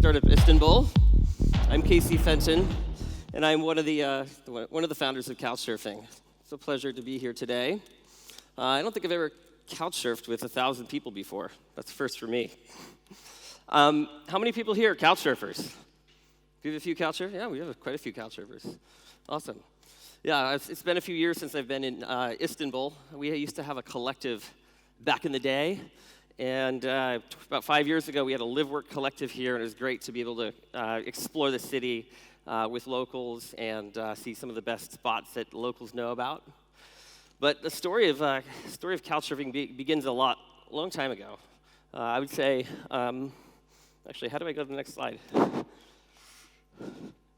Startup Istanbul. I'm Casey Fenton, and I'm one of the founders of Couchsurfing. It's a pleasure to be here today. I don't think I've ever couchsurfed with 1,000 people before. That's the first for me. How many people here are couchsurfers? Do you have a few couchsurfers? Yeah, we have quite a few couchsurfers. Awesome. Yeah, it's been a few years since I've been in Istanbul. We used to have a collective back in the day. And about 5 years ago, we had a live-work collective here, and it was great to be able to explore the city with locals and see some of the best spots that locals know about. But the story of couchsurfing begins a long time ago. I would say, actually, how do I go to the next slide?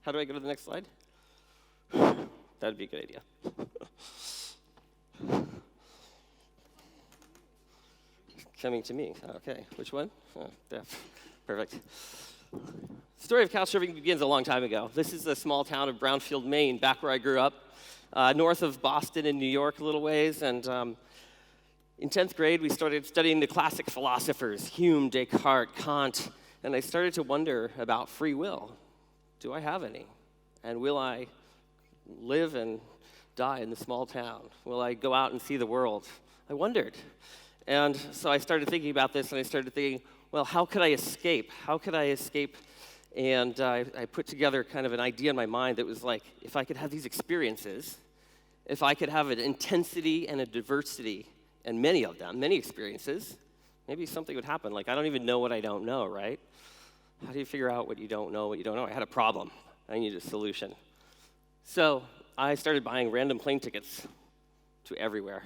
How do I go to the next slide? That would be a good idea. Coming to me. Okay, which one? Oh, yeah. Perfect. The story of couchsurfing begins a long time ago. This is a small town of Brownfield, Maine, back where I grew up, north of Boston in New York a little ways. And in 10th grade, we started studying the classic philosophers, Hume, Descartes, Kant, and I started to wonder about free will. Do I have any? And will I live and die in the small town? Will I go out and see the world? I wondered. And so I started thinking about this, and I started thinking, well, how could I escape? How could I escape? And I put together kind of an idea in my mind that was like, if I could have these experiences, if I could have an intensity and a diversity, and many of them, many experiences, maybe something would happen. Like, I don't even know what I don't know, right? How do you figure out what you don't know, what you don't know? I had a problem. I needed a solution. So I started buying random plane tickets to everywhere.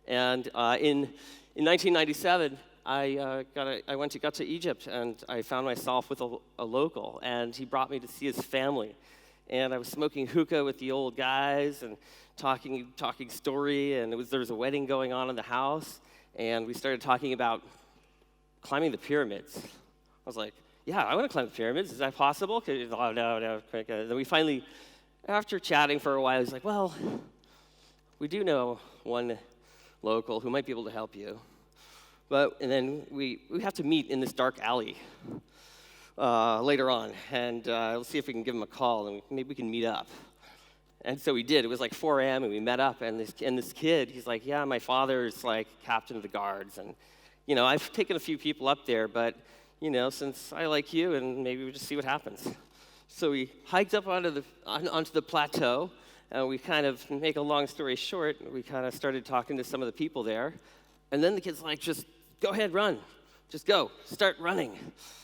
And in 1997, I got to Egypt, and I found myself with a local, and he brought me to see his family. And I was smoking hookah with the old guys and talking story, and there was a wedding going on in the house, and we started talking about climbing the pyramids. I was like, yeah, I want to climb the pyramids. Is that possible? Oh, no. Then we finally, after chatting for a while, he's like, well, we do know one local who might be able to help you. And then we have to meet in this dark alley later on, and let's see if we can give him a call, and maybe we can meet up. And so we did. It was like 4 a.m., and we met up, and this kid, he's like, yeah, my father's like captain of the guards, and, I've taken a few people up there, but, since I like you, and maybe we just see what happens. So we hiked up onto the plateau, and we kind of, make a long story short, we kind of started talking to some of the people there. And then the kid's like, just go ahead, run. Just go. Start running.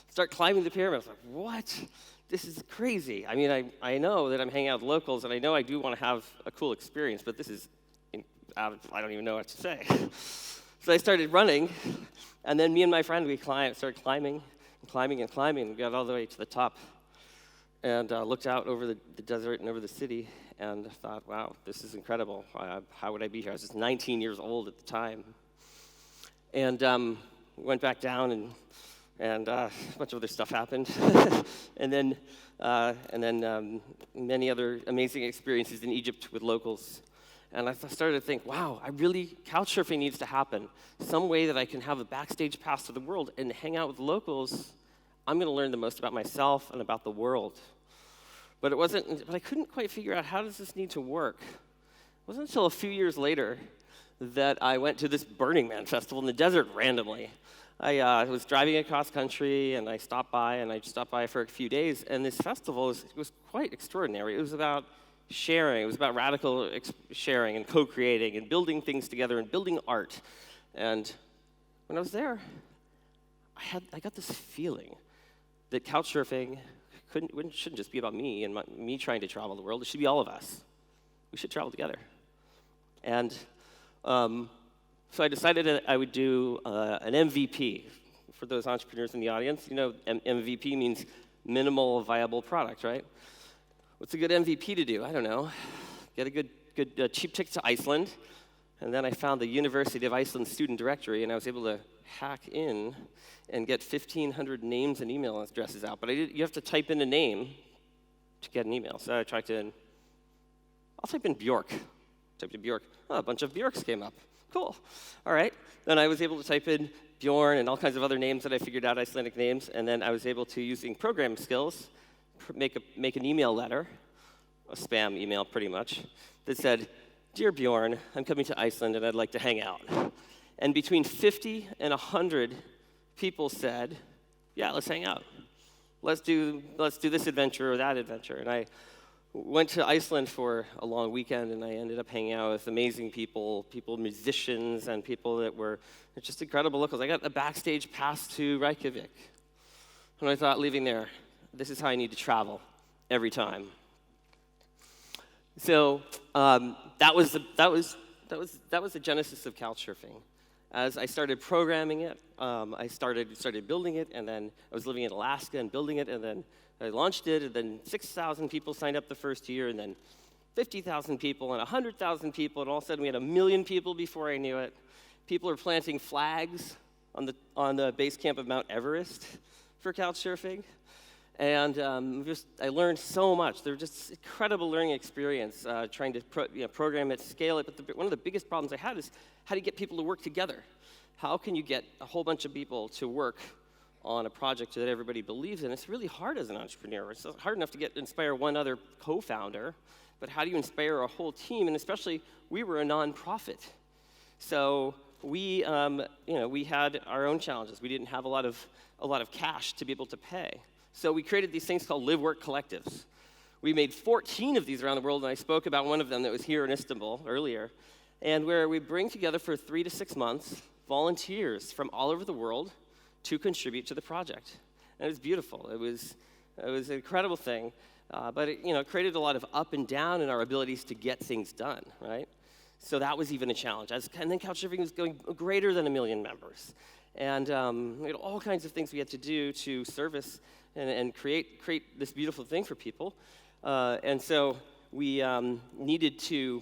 Start climbing the pyramid. I was like, what? This is crazy. I mean, I know that I'm hanging out with locals, and I know I do want to have a cool experience, but this is, I don't even know what to say. So I started running, and then me and my friend, we started climbing and climbing and climbing, and got all the way to the top, and looked out over the desert and over the city, and thought, wow, this is incredible. How would I be here? I was just 19 years old at the time. And went back down, and a bunch of other stuff happened. and then many other amazing experiences in Egypt with locals. And I started to think, wow, couchsurfing needs to happen. Some way that I can have a backstage pass to the world and hang out with locals. I'm going to learn the most about myself and about the world. But I couldn't quite figure out, how does this need to work? It wasn't until a few years later that I went to this Burning Man festival in the desert randomly. I was driving across country, and I stopped by for a few days, and this festival was quite extraordinary. It was about sharing. It was about radical sharing and co-creating and building things together and building art. And when I was there, I got this feeling that couchsurfing shouldn't just be about me and me trying to travel the world. It should be all of us. We should travel together. And so I decided that I would do an MVP. For those entrepreneurs in the audience, MVP means minimal viable product, right? What's a good MVP to do? I don't know. Get a good cheap ticket to Iceland, and then I found the University of Iceland student directory, and I was able to hack in and get 1,500 names and email addresses out. But you have to type in a name to get an email. So I'll type in Bjork. Typed in Bjork. Oh, a bunch of Bjorks came up. cool. All right. Then I was able to type in Bjorn and all kinds of other names that I figured out, Icelandic names, and then I was able to, using programming skills, make an email letter, a spam email pretty much, that said, "Dear Bjorn, I'm coming to Iceland and I'd like to hang out." And between 50 and 100 people said, "Yeah, let's hang out. Let's do this adventure or that adventure." And I went to Iceland for a long weekend, and I ended up hanging out with amazing people, musicians, and people that were just incredible locals. I got a backstage pass to Reykjavik. And I thought, leaving there, this is how I need to travel every time. So that was the genesis of Couchsurfing. As I started programming it, I started building it, and then I was living in Alaska and building it, and then I launched it, and then 6,000 people signed up the first year, and then 50,000 people, and 100,000 people, and all of a sudden we had 1 million people before I knew it. People are planting flags on the base camp of Mount Everest for Couchsurfing, and I learned so much. They were just incredible learning experience, trying to program it, scale it. But one of the biggest problems I had is how do you get people to work together? How can you get a whole bunch of people to work on a project that everybody believes in? It's really hard as an entrepreneur. It's hard enough to inspire one other co-founder, but how do you inspire a whole team? And especially, we were a nonprofit, so we had our own challenges. We didn't have a lot of cash to be able to pay. So we created these things called live-work collectives. We made 14 of these around the world, and I spoke about one of them that was here in Istanbul earlier, and where we bring together for 3 to 6 months volunteers from all over the world to contribute to the project. And it was beautiful. It was an incredible thing, but it created a lot of up and down in our abilities to get things done, right? So that was even a challenge. And then Couchsurfing was going greater than 1 million members. And we had all kinds of things we had to do to service and create this beautiful thing for people. And so we needed to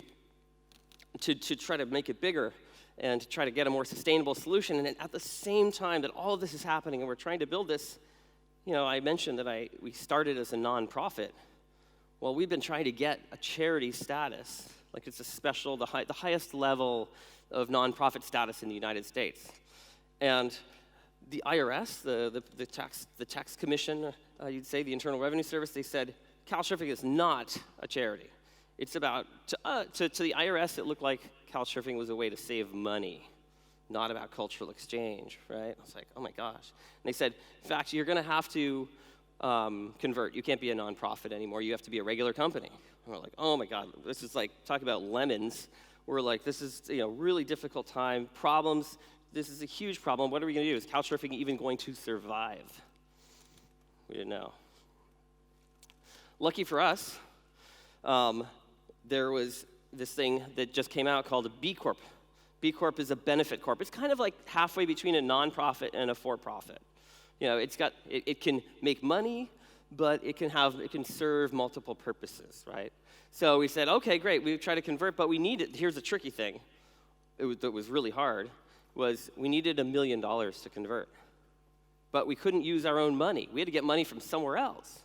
try to make it bigger and to try to get a more sustainable solution. And at the same time that all of this is happening and we're trying to build this, I mentioned that we started as a nonprofit. Well, we've been trying to get a charity status, like it's a special, the highest level of nonprofit status in the United States. And the IRS, the tax commission, you'd say, the Internal Revenue Service, they said, Couchsurfing is not a charity. It's about, to the IRS, it looked like Couchsurfing was a way to save money, not about cultural exchange, right? I was like, oh my gosh. And they said, in fact, you're gonna have to convert. You can't be a nonprofit anymore. You have to be a regular company. And we're like, oh my God, this is like, talk about lemons. We're like, this is really difficult time, problems. This is a huge problem. What are we gonna do? Is Couchsurfing even going to survive? We didn't know. Lucky for us, there was this thing that just came out called a B Corp. B Corp is a benefit corp. It's kind of like halfway between a nonprofit and a for-profit. It can make money, but it can serve multiple purposes, right? So we said, okay, great. We tried to convert, but we needed. Here's the tricky thing. That was really hard. Was we needed $1 million to convert, but we couldn't use our own money. We had to get money from somewhere else.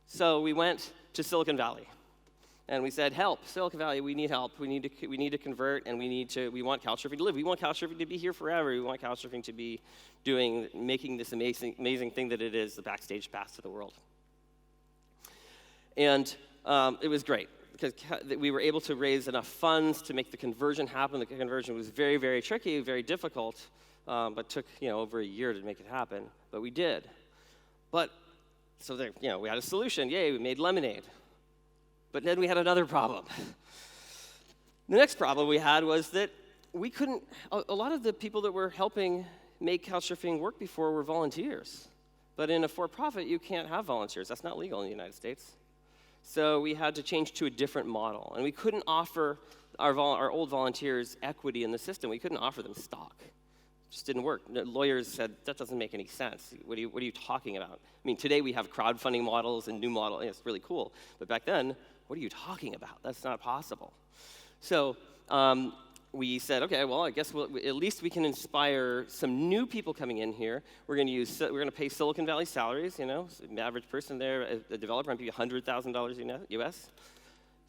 So we went to Silicon Valley. And we said, help, Silicon Valley, we need help. We need to convert, and we want Couchsurfing to live. We want Couchsurfing to be here forever. We want Couchsurfing to be making this amazing thing that it is, the backstage pass to the world. And it was great, because we were able to raise enough funds to make the conversion happen. The conversion was very, very tricky, very difficult, but took over a year to make it happen. But we did. But so there, we had a solution. Yay, we made lemonade. But then we had another problem. The next problem we had was that we couldn't, a lot of the people that were helping make Couchsurfing work before were volunteers. But in a for-profit, you can't have volunteers. That's not legal in the United States. So we had to change to a different model. And we couldn't offer our old volunteers equity in the system. We couldn't offer them stock. It just didn't work. The lawyers said, that doesn't make any sense. What are you talking about? I mean, today we have crowdfunding models and new models. It's really cool. But back then, what are you talking about? That's not possible. So we said, okay, well, I guess at least we can inspire some new people coming in here. We're going to pay Silicon Valley salaries. The average person there, a developer, might be $100,000 US.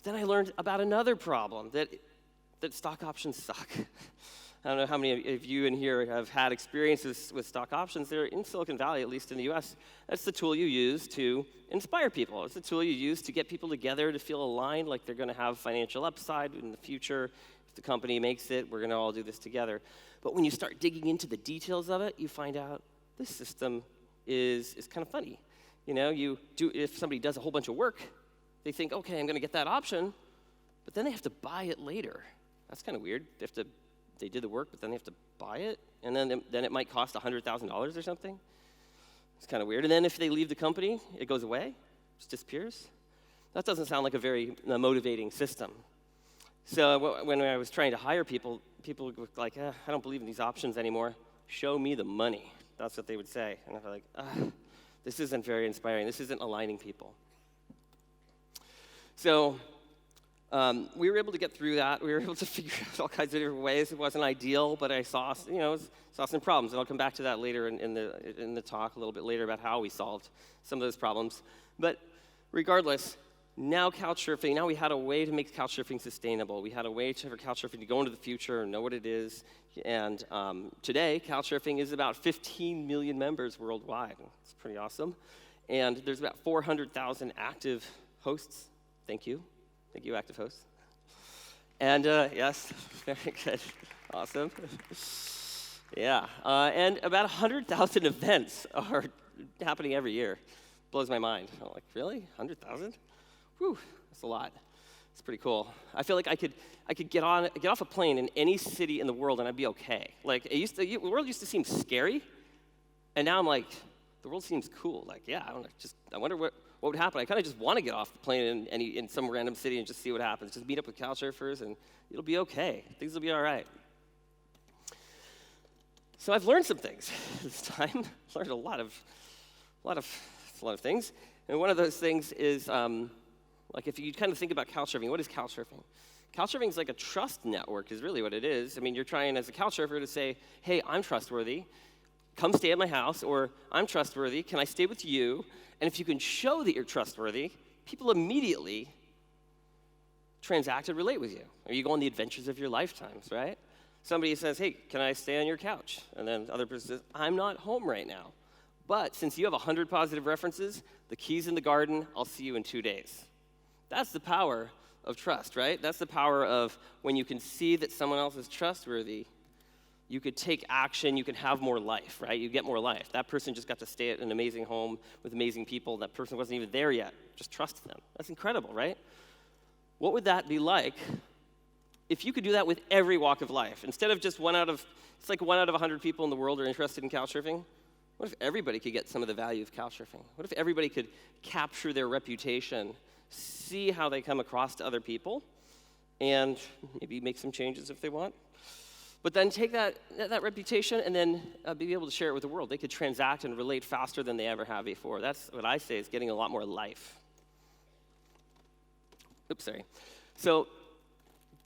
Then I learned about another problem, that stock options suck. I don't know how many of you in here have had experiences with stock options. They're in Silicon Valley, at least in the US. That's the tool you use to inspire people. It's the tool you use to get people together to feel aligned, like they're going to have financial upside in the future. If the company makes it, we're going to all do this together. But when you start digging into the details of it, you find out this system is kind of funny. You know, if somebody does a whole bunch of work, they think, okay, I'm going to get that option, but then they have to buy it later. That's kind of weird. They did the work, but then they have to buy it, and then it might cost $100,000 or something. It's kind of weird. And then if they leave the company, it goes away, just disappears. That doesn't sound like a very motivating system. So when I was trying to hire people were like, I don't believe in these options anymore. Show me the money. That's what they would say. And I'm like, this isn't very inspiring. This isn't aligning people. So we were able to get through that. We were able to figure out all kinds of different ways. It wasn't ideal, but I saw some problems, and I'll come back to that later in the talk a little bit later about how we solved some of those problems. But regardless, now we had a way to make Couchsurfing sustainable. We had a way for Couchsurfing to go into the future and know what it is. And today, Couchsurfing is about 15 million members worldwide. It's pretty awesome. And there's about 400,000 active hosts. Thank you, active hosts. And yes, very good, awesome. Yeah, and about 100,000 events are happening every year. Blows my mind. I'm like, really, 100,000? Whew, that's a lot. It's pretty cool. I feel like I could get off a plane in any city in the world and I'd be okay. Like the world used to seem scary, and now I'm like, the world seems cool. Like, yeah, I wonder what would happen. I kind of just want to get off the plane in some random city and just see what happens. Just meet up with couchsurfers and it'll be okay. Things will be all right. So I've learned some things this time. I've learned a lot of things. And one of those things is, like if you kind of think about couchsurfing, what is couchsurfing? Couchsurfing is like a trust network is really what it is. I mean, you're trying as a couchsurfer to say, hey, I'm trustworthy. Come stay at my house, or I'm trustworthy. Can I stay with you? And if you can show that you're trustworthy, people immediately transact and relate with you. Or you go on the adventures of your lifetimes, right? Somebody says, hey, can I stay on your couch? And then the other person says, I'm not home right now. But since you have 100 positive references, the key's in the garden, I'll see you in 2 days. That's the power of trust, right? That's the power of when you can see that someone else is trustworthy, you could take action, you can have more life, right? You get more life. That person just got to stay at an amazing home with amazing people. That person wasn't even there yet. Just trust them. That's incredible, right? What would that be like if you could do that with every walk of life? Instead of just it's like 1 out of 100 people in the world are interested in couchsurfing. What if everybody could get some of the value of couchsurfing? What if everybody could capture their reputation, see how they come across to other people, and maybe make some changes if they want? But then take that reputation and then be able to share it with the world. They could transact and relate faster than they ever have before. That's what I say is getting a lot more life. Oops, sorry. So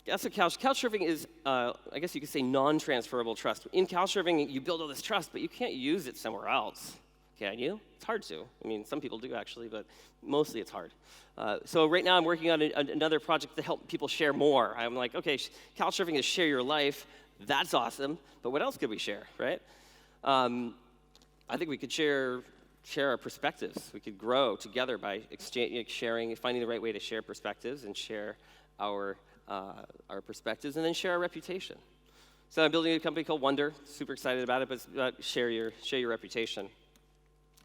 that's what couchsurfing is, I guess you could say non-transferable trust. In couchsurfing, you build all this trust, but you can't use it somewhere else. Can you? It's hard to. I mean, some people do actually, but mostly it's hard. So right now I'm working on another project to help people share more. I'm like, okay, couchsurfing is share your life. That's awesome, but what else could we share, right? I think we could share our perspectives. We could grow together by sharing, finding the right way to share perspectives and share our perspectives, and then share our reputation. So I'm building a company called Wonder. Super excited about it, but it's about share your reputation.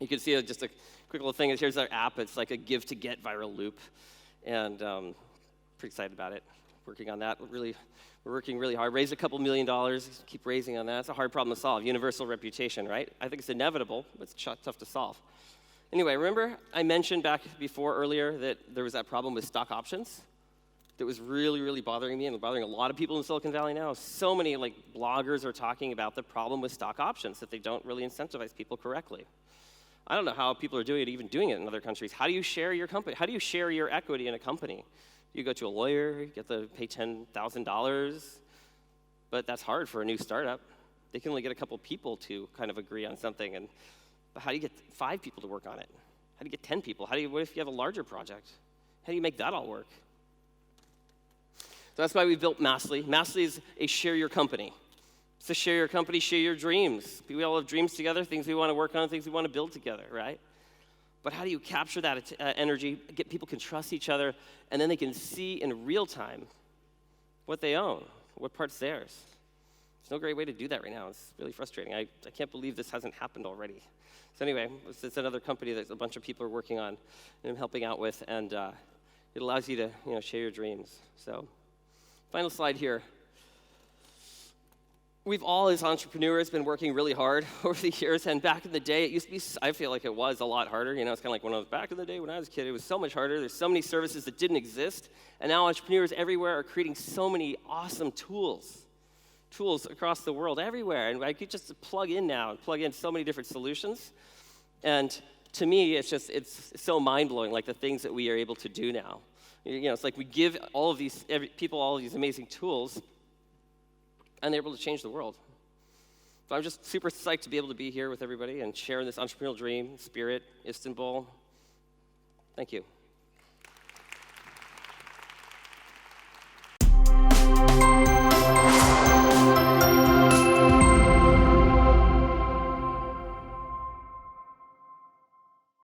You can see just a quick little thing. Here's our app. It's like a give to get viral loop, and pretty excited about it. Working on that. We're working really hard. Raised a couple $1 million. Keep raising on that. It's a hard problem to solve. Universal reputation, right? I think it's inevitable, but it's tough to solve. Anyway, remember I mentioned back before earlier that there was that problem with stock options that was really, really bothering me and bothering a lot of people in Silicon Valley now. So many bloggers are talking about the problem with stock options, that they don't really incentivize people correctly. I don't know how people are doing it in other countries. How do you share your company? How do you share your equity in a company? You go to a lawyer, you get to pay $10,000, but that's hard for a new startup. They can only get a couple people to kind of agree on something, but how do you get 5 people to work on it? How do you get 10 people? What if you have a larger project? How do you make that all work? So that's why we built Massly. Massly is a share your company. So share your company, share your dreams. We all have dreams together, things we want to work on, things we want to build together, right? But how do you capture that energy, get people can trust each other, and then they can see in real time what they own, what part's theirs? There's no great way to do that right now. It's really frustrating. I can't believe this hasn't happened already. So anyway, it's another company that a bunch of people are working on and I'm helping out with, and it allows you to share your dreams. So final slide here. We've all, as entrepreneurs, been working really hard over the years, and back in the day, it used to be, I feel like it was a lot harder. It's kind of like when I was back in the day when I was a kid, it was so much harder. There's so many services that didn't exist, and now entrepreneurs everywhere are creating so many awesome tools across the world, everywhere, and I could just plug in so many different solutions, and to me, it's so mind-blowing, like the things that we are able to do now. It's like we give all of these people all of these amazing tools, and they're able to change the world. So I'm just super psyched to be able to be here with everybody and share this entrepreneurial dream, spirit, Istanbul. Thank you.